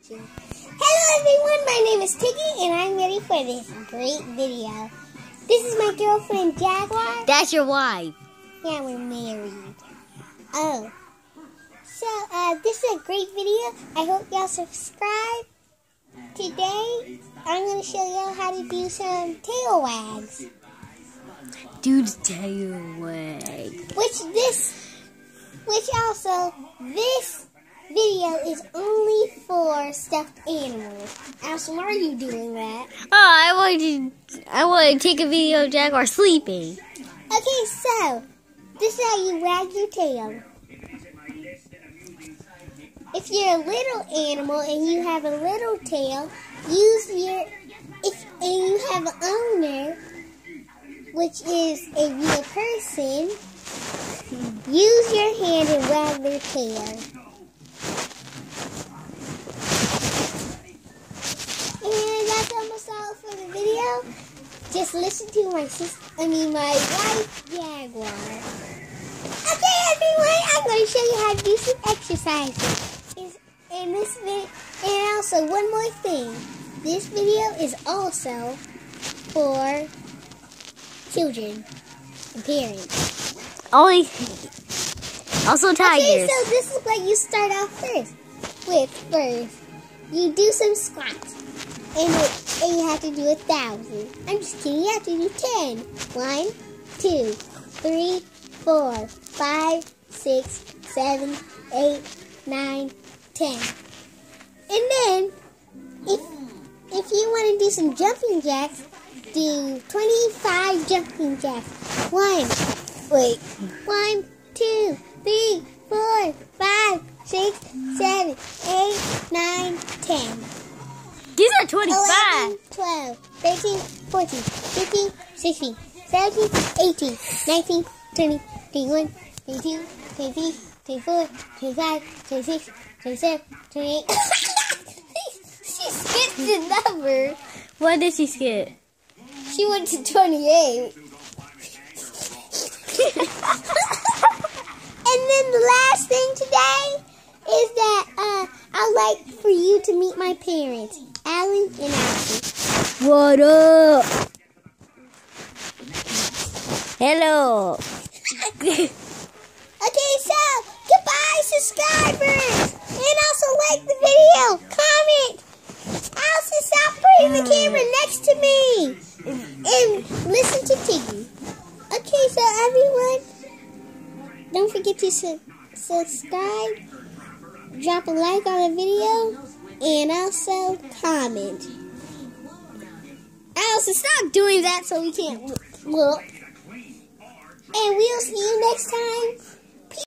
watching. Hello everyone, my name is Tiggy and I'm ready for this great video. This is my girlfriend Jaguar. That's your wife. Yeah, we're married. Oh. So, this is a great video. I hope y'all subscribe. Today, I'm going to show y'all how to do some tail wags. Do the tail wag. This video is only for stuffed animals. Ashley, why are you doing that? Oh, I want to take a video of Jaguar sleeping. Okay, so this is how you wag your tail. If you're a little animal and you have a little tail, and you have an owner, which is a real person, use your hand and wag their tail. And that's almost all for the video. Just listen to my wife, Jaguar. Okay, everyone, I'm going to show you how to do some exercises. And also, one more thing. This video is also for children and parents. Also tigers. Okay, so this is what you start off first. You do some squats. And you have to do 1,000. I'm just kidding, you have to do 10. 1, 2, 3, 4, 5, 6, 7, 8, 9, 10. And then, if you want to do some jumping jacks, do 25 jumping jacks. 1, 2, 3, 4, 5, 6, 7, 8, 9, 10. These are 25. 11, 12, 13, 14, 15, 16, 17, 18, 19, 20, 21, 22, 23, 24, 25, 26, 27, 28. She skipped the number. What did she skip? She went to 28. And then the last thing today is that I'd like for you to meet my parents, Alan and Ashley. What up? Hello. Okay, so goodbye, subscribers, and also like the video, comment. Also, stop putting the camera next to me, and listen to Tiggy. Okay, so everyone, don't forget to subscribe, drop a like on the video, and also comment. Also, stop doing that so we can't look. And we'll see you next time.